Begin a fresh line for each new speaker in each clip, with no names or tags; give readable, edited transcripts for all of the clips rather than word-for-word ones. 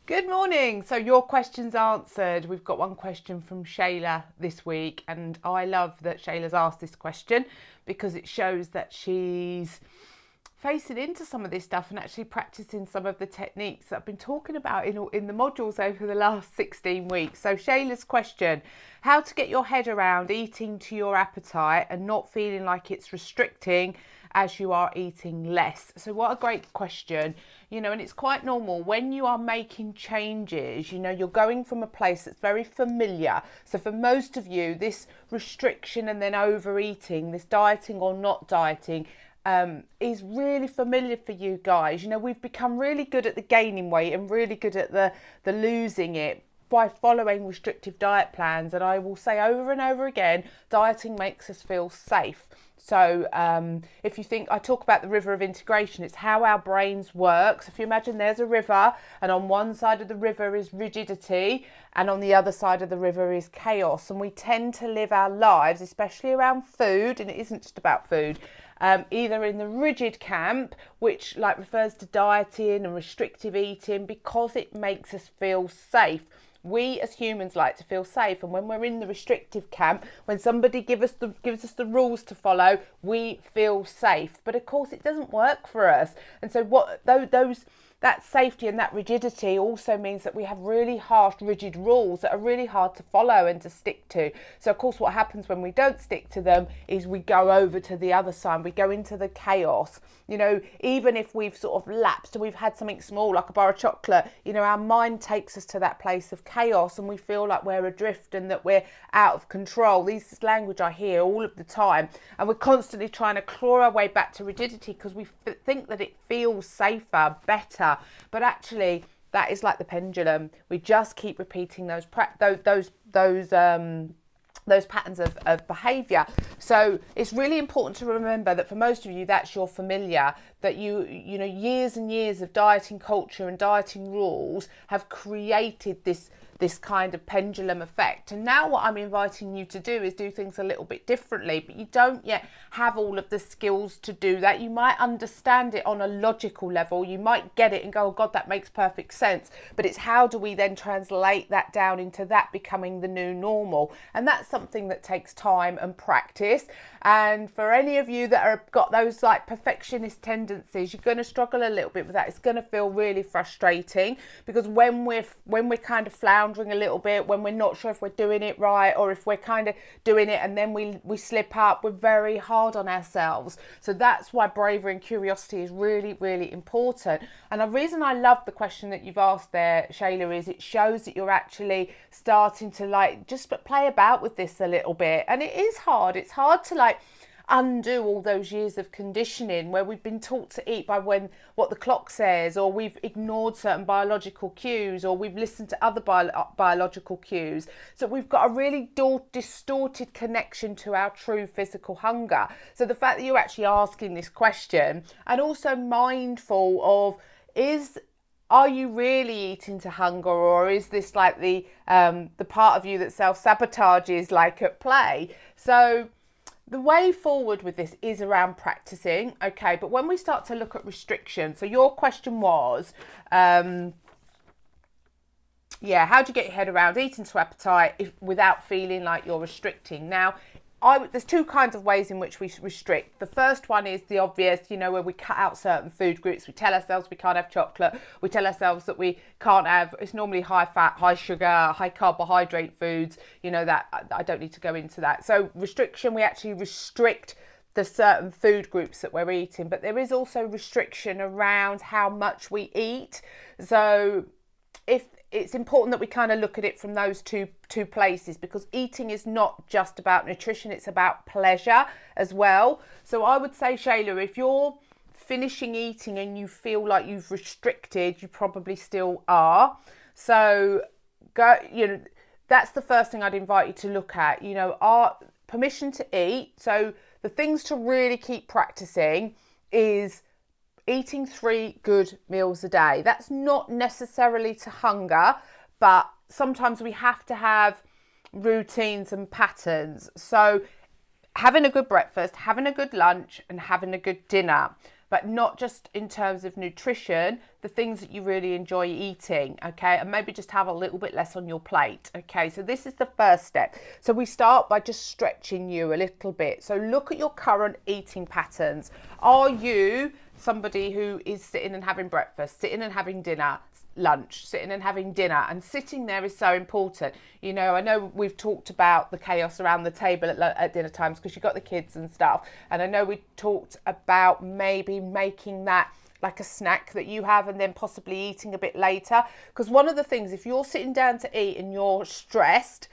Good morning. So your question's answered. We've got one question from Shayla this week, and I love that Shayla's asked this question because it shows that she's facing into some of this stuff and actually practicing some of the techniques that I've been talking about in the modules over the last 16 weeks. So Shayla's question: how to get your head around eating to your appetite and not feeling like it's restricting as you are eating less. So what a great question. And it's quite normal when you are making changes, you're going from a place that's very familiar. So for most of you, this restriction and then overeating, this dieting or not dieting, is really familiar for you guys. We've become really good at the gaining weight and really good at the losing it by following restrictive diet plans. And I will say over and over again, dieting makes us feel safe. So if you think, I talk about the river of integration, it's how our brains work. So if you imagine there's a river and on one side of the river is rigidity and on the other side of the river is chaos. And we tend to live our lives, especially around food, and it isn't just about food, either in the rigid camp, which refers to dieting and restrictive eating, because it makes us feel safe. We as humans like to feel safe, and when we're in the restrictive camp, when somebody gives us the rules to follow, we feel safe. But of course, it doesn't work for us. And so that safety and that rigidity also means that we have really harsh, rigid rules that are really hard to follow and to stick to. So of course, what happens when we don't stick to them is we go over to the other side. We go into the chaos. Even if we've sort of lapsed and we've had something small like a bar of chocolate, our mind takes us to that place of chaos and we feel like we're adrift and that we're out of control. This is language I hear all of the time, and we're constantly trying to claw our way back to rigidity because we think that it feels safer, better, but actually that is like the pendulum. We just keep repeating those patterns of behaviour. So it's really important to remember that for most of you, that's your familiar, that years and years of dieting culture and dieting rules have created this kind of pendulum effect. And now what I'm inviting you to do is do things a little bit differently, but you don't yet have all of the skills to do that. You might understand it on a logical level. You might get it and go, oh God, that makes perfect sense. But it's how do we then translate that down into that becoming the new normal? And that's something that takes time and practice. And for any of you that have got those perfectionist tendencies, you're going to struggle a little bit with that. It's going to feel really frustrating because when we're kind of floundering a little bit, when we're not sure if we're doing it right or if we're kind of doing it and then we slip up, we're very hard on ourselves. So that's why bravery and curiosity is really, really important. And the reason I love the question that you've asked there, Shayla, is it shows that you're actually starting to just play about with this a little bit. And it is hard. It's hard to undo all those years of conditioning where we've been taught to eat by what the clock says, or we've ignored certain biological cues, or we've listened to other biological cues. So we've got a really distorted connection to our true physical hunger. So the fact that you're actually asking this question and also mindful of are you really eating to hunger, or is this the part of you that self-sabotages at play? So the way forward with this is around practicing, okay? But when we start to look at restriction, so your question was, how do you get your head around eating to appetite without feeling like you're restricting? Now, there's two kinds of ways in which we restrict. The first one is the obvious, where we cut out certain food groups. We tell ourselves we can't have chocolate. We tell ourselves that we can't have, it's normally high fat, high sugar, high carbohydrate foods, that I don't need to go into that. So restriction, we actually restrict the certain food groups that we're eating, but there is also restriction around how much we eat. So if it's important that we kind of look at it from those two places, because eating is not just about nutrition, it's about pleasure as well. So I would say, Shayla, if you're finishing eating and you feel like you've restricted, you probably still are. So that's the first thing I'd invite you to look at, our permission to eat. So the things to really keep practicing is eating 3 good meals a day. That's not necessarily to hunger, but sometimes we have to have routines and patterns. So having a good breakfast, having a good lunch, and having a good dinner. but not just in terms of nutrition, the things that you really enjoy eating, okay? And maybe just have a little bit less on your plate, okay? So this is the first step. So we start by just stretching you a little bit. So look at your current eating patterns. Are you somebody who is sitting and having breakfast, sitting and having dinner, lunch, sitting and having dinner? And sitting there is so important. You know, I know we've talked about the chaos around the table at dinner times because you've got the kids and stuff. And I know we talked about maybe making that like a snack that you have and then possibly eating a bit later. Because one of the things, if you're sitting down to eat and you're stressed,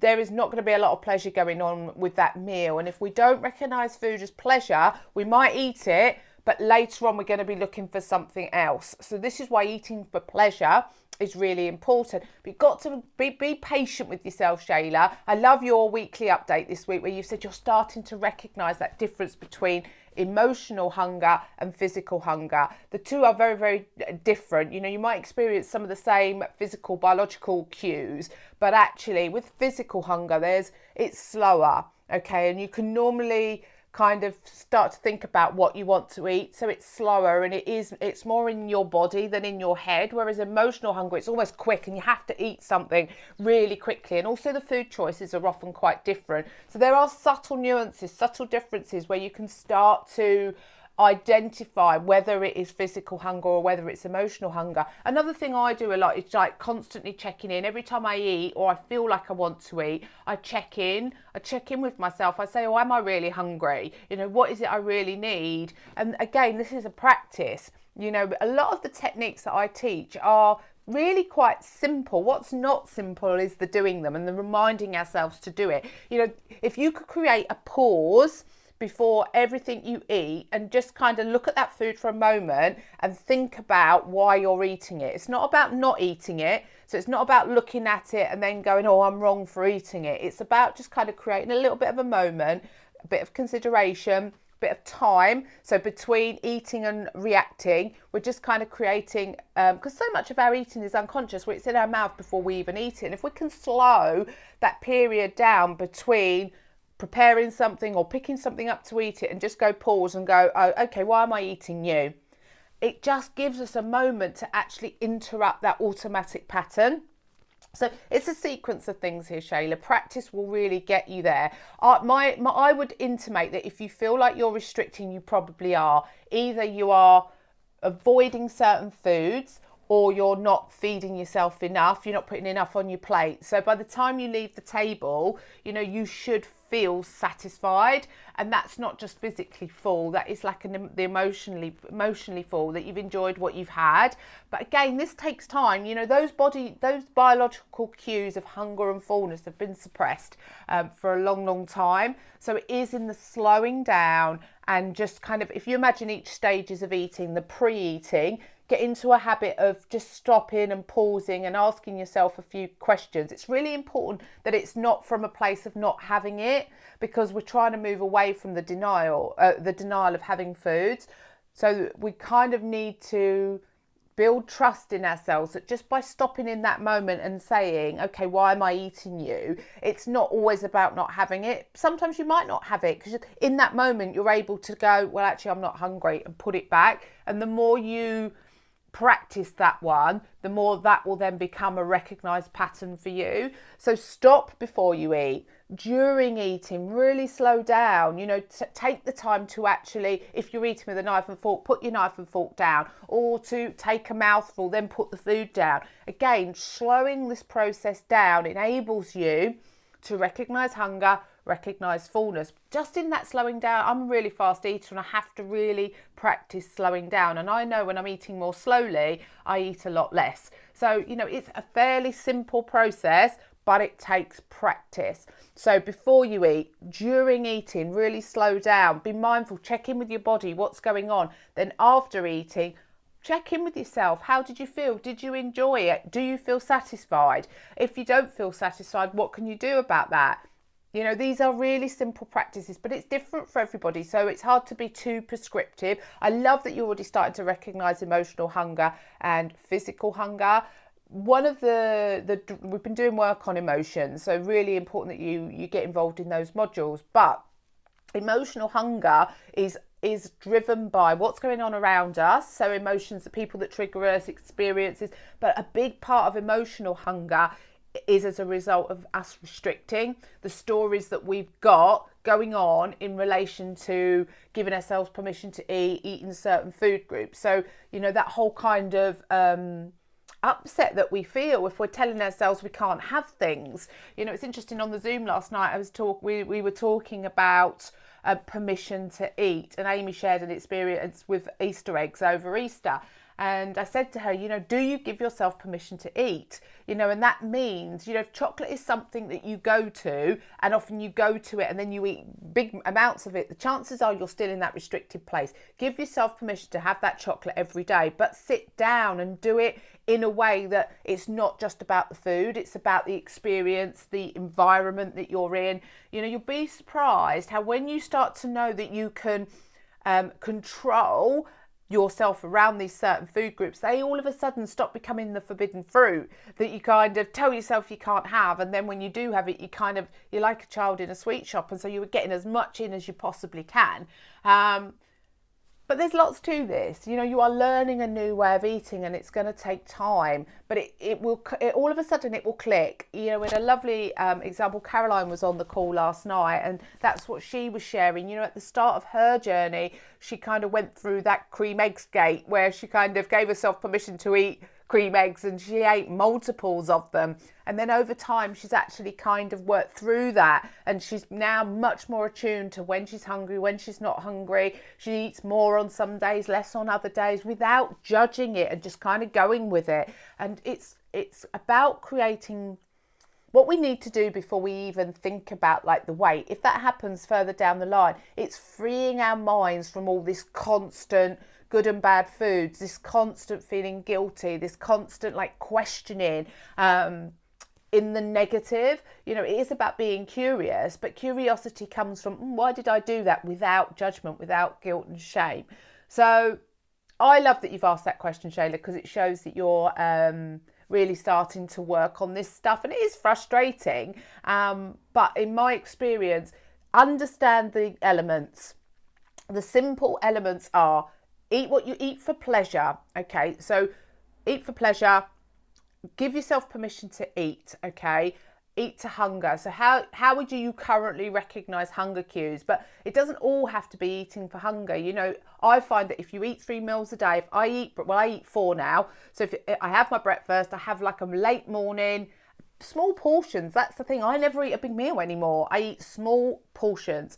there is not going to be a lot of pleasure going on with that meal. And if we don't recognise food as pleasure, we might eat it, but later on we're going to be looking for something else. So this is why eating for pleasure is really important. But you've got to be patient with yourself, Shayla. I love your weekly update this week where you said you're starting to recognise that difference between emotional hunger and physical hunger. The two are very, very different. You know, you might experience some of the same physical, biological cues, but actually with physical hunger, it's slower, okay? And you can normally kind of start to think about what you want to eat, so it's slower and it's more in your body than in your head, whereas emotional hunger, it's almost quick and you have to eat something really quickly. And also the food choices are often quite different, so there are subtle nuances, subtle differences where you can start to identify whether it is physical hunger or whether it's emotional hunger. Another thing I do a lot is like constantly checking in. Every time I eat or I feel like I want to eat, I check in with myself. I say, oh, am I really hungry? You know, what is it I really need? And again, this is a practice. You know, a lot of the techniques that I teach are really quite simple. What's not simple is the doing them and the reminding ourselves to do it. You know, if you could create a pause before everything you eat and just kind of look at that food for a moment and think about why you're eating it. It's not about not eating it. So it's not about looking at it and then going, oh, I'm wrong for eating it. It's about just kind of creating a little bit of a moment, a bit of consideration, a bit of time. So between eating and reacting, we're just kind of creating, because so much of our eating is unconscious, where it's in our mouth before we even eat it. And if we can slow that period down between preparing something or picking something up to eat it and just go pause and go, oh, okay, why am I eating you? It just gives us a moment to actually interrupt that automatic pattern. So it's a sequence of things here, Shayla. Practice will really get you there. I would intimate that if you feel like you're restricting, you probably are. Either you are avoiding certain foods or you're not feeding yourself enough, you're not putting enough on your plate. So by the time you leave the table, you know, you should feel satisfied, and that's not just physically full, that is like the emotionally full, that you've enjoyed what you've had. But again, this takes time. You know, those biological cues of hunger and fullness have been suppressed for a long time. So it is in the slowing down and just kind of, if you imagine each stages of eating, the pre-eating, get into a habit of just stopping and pausing and asking yourself a few questions. It's really important that it's not from a place of not having it, because we're trying to move away from the denial of having foods. So we kind of need to build trust in ourselves that just by stopping in that moment and saying, okay, why am I eating you? It's not always about not having it. Sometimes you might not have it because in that moment you're able to go, well, actually, I'm not hungry, and put it back. And the more you practice that one, the more that will then become a recognized pattern for you. So stop before you eat. During eating, really slow down. You know, take the time to actually, if you're eating with a knife and fork, put your knife and fork down, or to take a mouthful, then put the food down. Again, slowing this process down enables you to recognize hunger, recognize fullness. Just in that slowing down, I'm a really fast eater and I have to really practice slowing down. And I know when I'm eating more slowly, I eat a lot less. So, you know, it's a fairly simple process, but it takes practice. So before you eat, during eating, really slow down, be mindful, check in with your body, what's going on. Then after eating, check in with yourself. How did you feel? Did you enjoy it? Do you feel satisfied? If you don't feel satisfied, what can you do about that? You know, these are really simple practices, but it's different for everybody. So it's hard to be too prescriptive. I love that you're already starting to recognise emotional hunger and physical hunger. One of we've been doing work on emotions, so really important that you get involved in those modules. But emotional hunger is is driven by what's going on around us. So emotions, the people that trigger us, experiences, but a big part of emotional hunger is as a result of us restricting the stories that we've got going on in relation to giving ourselves permission to eat, eating certain food groups. So, you know, that whole kind of upset that we feel if we're telling ourselves we can't have things. You know, it's interesting, on the Zoom last night, we were talking about permission to eat, and Amy shared an experience with Easter eggs over Easter. And I said to her, you know, do you give yourself permission to eat? You know, and that means, you know, if chocolate is something that you go to, and often you go to it and then you eat big amounts of it, the chances are you're still in that restricted place. Give yourself permission to have that chocolate every day, but sit down and do it in a way that it's not just about the food, it's about the experience, the environment that you're in. You know, you'll be surprised how when you start to know that you can control yourself around these certain food groups, they all of a sudden stop becoming the forbidden fruit that you kind of tell yourself you can't have, and then when you do have it, you're like a child in a sweet shop, and so you're getting as much in as you possibly can. But there's lots to this. You know, you are learning a new way of eating, and it's going to take time, but it will all of a sudden it will click. You know, in a lovely example, Caroline was on the call last night, and that's what she was sharing. You know, at the start of her journey, she kind of went through that cream eggs gate where she kind of gave herself permission to eat cream eggs, and she ate multiples of them, and then over time she's actually kind of worked through that, and she's now much more attuned to when she's hungry, when she's not hungry. She eats more on some days, less on other days, without judging it and just kind of going with it. And it's about creating what we need to do before we even think about like the weight. If that happens further down the line, it's freeing our minds from all this constant good and bad foods, this constant feeling guilty, this constant like questioning in the negative. You know, it is about being curious, but curiosity comes from why did I do that, without judgment, without guilt and shame. So I love that you've asked that question, Shayla, because it shows that you're really starting to work on this stuff, and it is frustrating, but in my experience, understand the elements. The simple elements are: eat what you eat for pleasure. Okay, so eat for pleasure. Give yourself permission to eat. Okay, eat to hunger. So how would you currently recognise hunger cues? But it doesn't all have to be eating for hunger. You know, I find that if you eat 3 meals a day, if I eat 4 now. So if I have my breakfast, I have like a late morning, small portions. That's the thing. I never eat a big meal anymore. I eat small portions.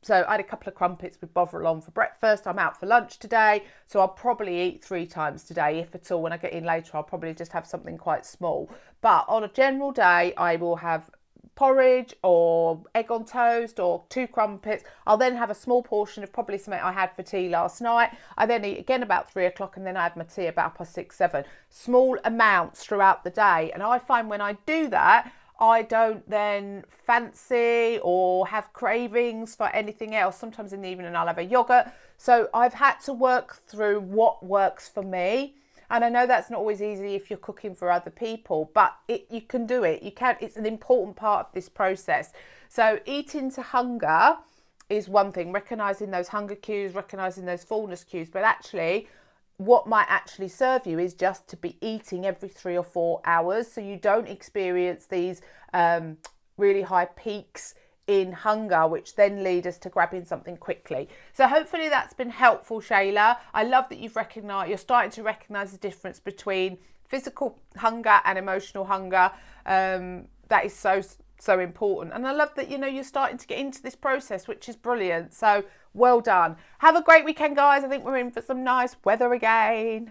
So I had a couple of crumpets with Bovril on for breakfast. I'm out for lunch today, so I'll probably eat 3 times today, if at all. When I get in later, I'll probably just have something quite small. But on a general day, I will have porridge or egg on toast or 2 crumpets. I'll then have a small portion of probably something I had for tea last night. I then eat again about 3 o'clock, and then I have my tea about 6, 7. Small amounts throughout the day. And I find when I do that, I don't then fancy or have cravings for anything else. Sometimes in the evening I'll have a yogurt. So I've had to work through what works for me. And I know that's not always easy if you're cooking for other people, but you can do it. You can. It's an important part of this process. So eating to hunger is one thing, recognising those hunger cues, recognising those fullness cues, but actually what might actually serve you is just to be eating every 3 or 4 hours, so you don't experience these really high peaks in hunger, which then lead us to grabbing something quickly. So hopefully that's been helpful, Shayla. I love that you're starting to recognise the difference between physical hunger and emotional hunger. That is so important, and I love that you're starting to get into this process, which is brilliant. So well done. Have a great weekend, guys. I think we're in for some nice weather again.